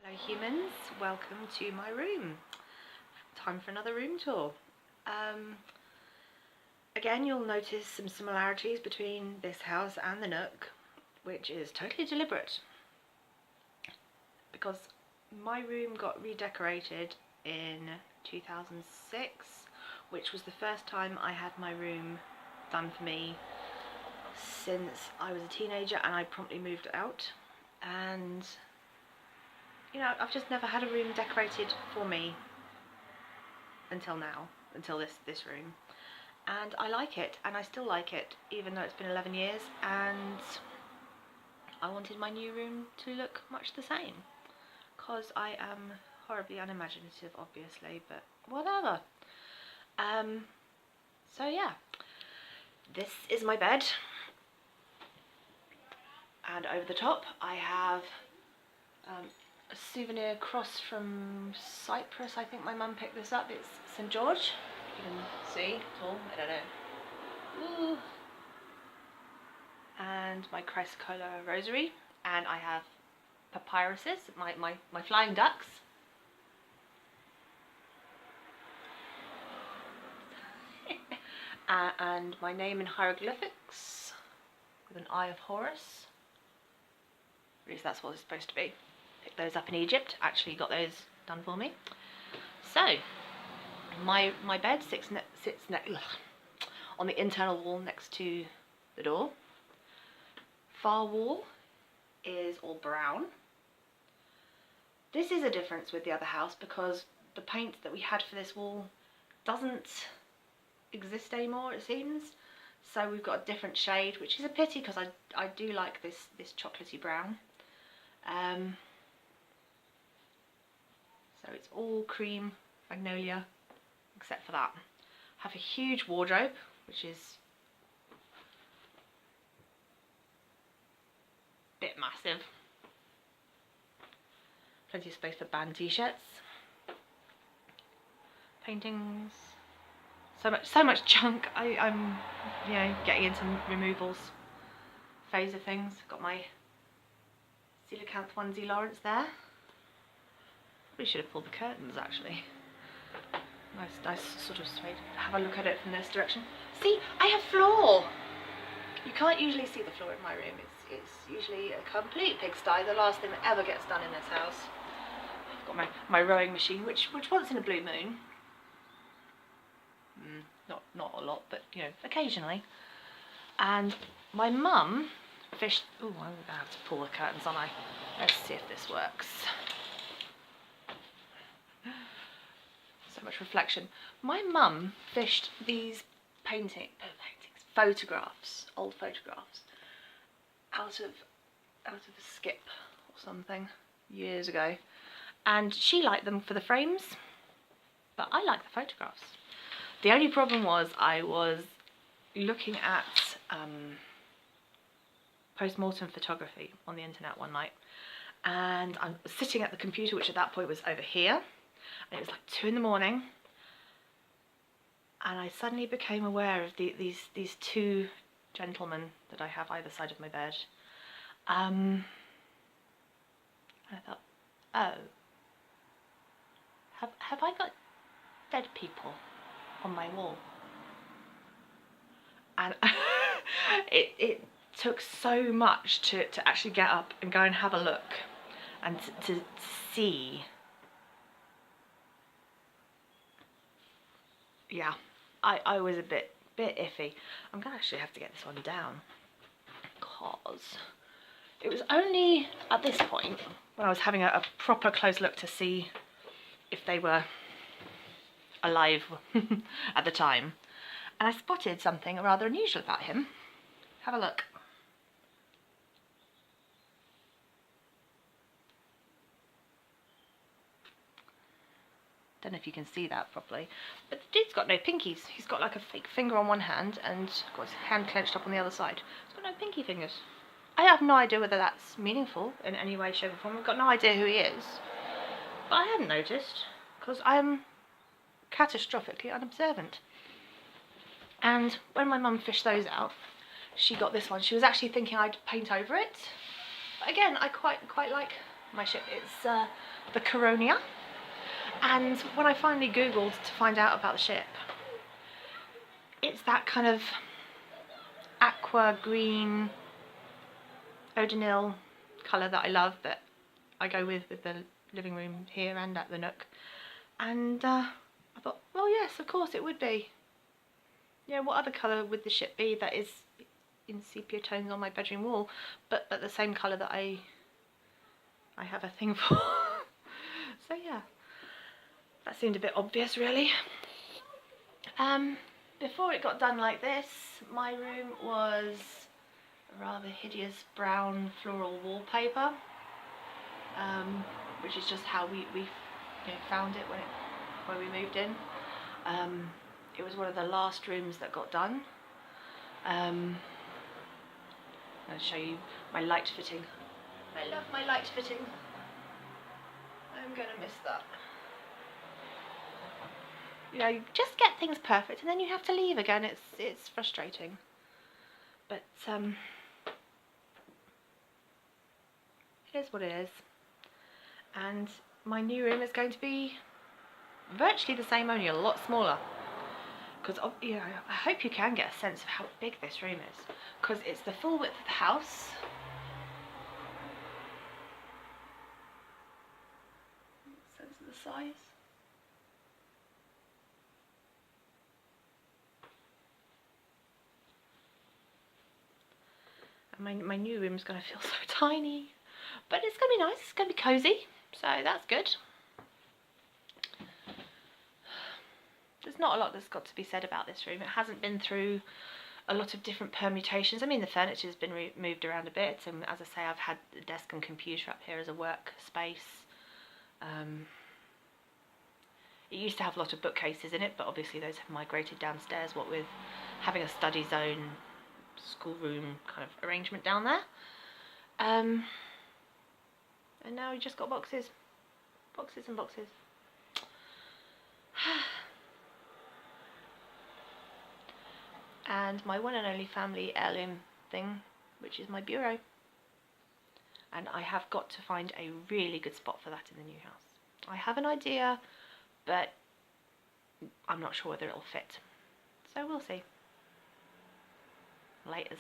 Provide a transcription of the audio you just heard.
Hello humans, welcome to my room. Time for another room tour. Again, you'll notice some similarities between this house and the Nook, which is totally deliberate because my room got redecorated in 2006, which was the first time I had my room done for me since I was a teenager, and I promptly moved out. And you know, I've just never had a room decorated for me until now, until this room. And I like it, and I still like it, even though it's been 11 years, and I wanted my new room to look much the same. Because I am horribly unimaginative, obviously, but whatever. So yeah, this is my bed. And over the top I have a souvenir cross from Cyprus. I think my mum picked this up. It's St. George. You can see at all. I don't know. Ooh. And my chrysocolla rosary. And I have papyruses, my flying ducks. And my name in hieroglyphics with an Eye of Horus. At least that's what it's supposed to be. Picked those up in Egypt. Actually got those done for me. So my bed sits on the internal wall next to the door. Far wall is all brown. This is a difference with the other house because the paint that we had for this wall doesn't exist anymore, it seems. So we've got a different shade, which is a pity because I do like this chocolatey brown. So it's all cream magnolia except for that. I have a huge wardrobe, which is a bit massive. Plenty of space for band t-shirts, paintings, so much junk. I'm you know, getting into removals phase of things. Got my coelacanth onesie Lawrence there. We should have pulled the curtains actually. Nice sort of straight. Have a look at it from this direction. See, I have floor. You can't usually see the floor in my room. It's usually a complete pigsty. The last thing that ever gets done in this house. I've got my rowing machine, which once in a blue moon. Not a lot, but you know, occasionally. And my mum fished. Oh, I'm gonna have to pull the curtains, aren't I? Let's see if this works. So much reflection. My mum fished these photographs, old photographs, out of a skip or something years ago, and she liked them for the frames, but I like the photographs. The only problem was I was looking at post-mortem photography on the internet one night, and I'm sitting at the computer, which at that point was over here, and it was like 2 in the morning, and I suddenly became aware of these two gentlemen that I have either side of my bed. And I thought, oh, have I got dead people on my wall? And it took so much to actually get up and go and have a look and to see. Yeah, I was a bit iffy. I'm gonna actually have to get this one down because it was only at this point when I was having a proper close look to see if they were alive at the time, and I spotted something rather unusual about him. Have a look. Don't know if you can see that properly, but the dude's got no pinkies. He's got like a fake finger on one hand and got his hand clenched up on the other side. He's got no pinky fingers. I have no idea whether that's meaningful in any way, shape or form. I've got no idea who he is, but I hadn't noticed because I'm catastrophically unobservant. And when my mum fished those out, she got this one. She was actually thinking I'd paint over it, but again, I quite like my ship. It's the Coronia. And when I finally googled to find out about the ship, it's that kind of aqua green Odinil colour that I love, that I go with the living room here and at the Nook. And I thought, well, yes, of course it would be. Yeah, what other colour would the ship be that is in sepia tones on my bedroom wall, but the same colour that I have a thing for. So yeah, that seemed a bit obvious, really. Before it got done like this, my room was a rather hideous brown floral wallpaper, which is just how we found it when we moved in. It was one of the last rooms that got done. I'll show you my light fitting. I love my light fitting. I'm gonna miss that. You know, you just get things perfect and then you have to leave again. It's frustrating. But it is what it is. And my new room is going to be virtually the same, only a lot smaller. Because I hope you can get a sense of how big this room is. Because it's the full width of the house. Sense of the size. And my new room is going to feel so tiny. But it's going to be nice, it's going to be cosy. So that's good. There's not a lot that's got to be said about this room. It hasn't been through a lot of different permutations. I mean, the furniture's been moved around a bit, and as I say, I've had the desk and computer up here as a work space. It used to have a lot of bookcases in it, but obviously those have migrated downstairs, what with having a study zone, schoolroom kind of arrangement down there. And now we just got boxes. Boxes and boxes. And my one and only family heirloom thing, which is my bureau. And I have got to find a really good spot for that in the new house. I have an idea, but I'm not sure whether it'll fit. So we'll see. Laters.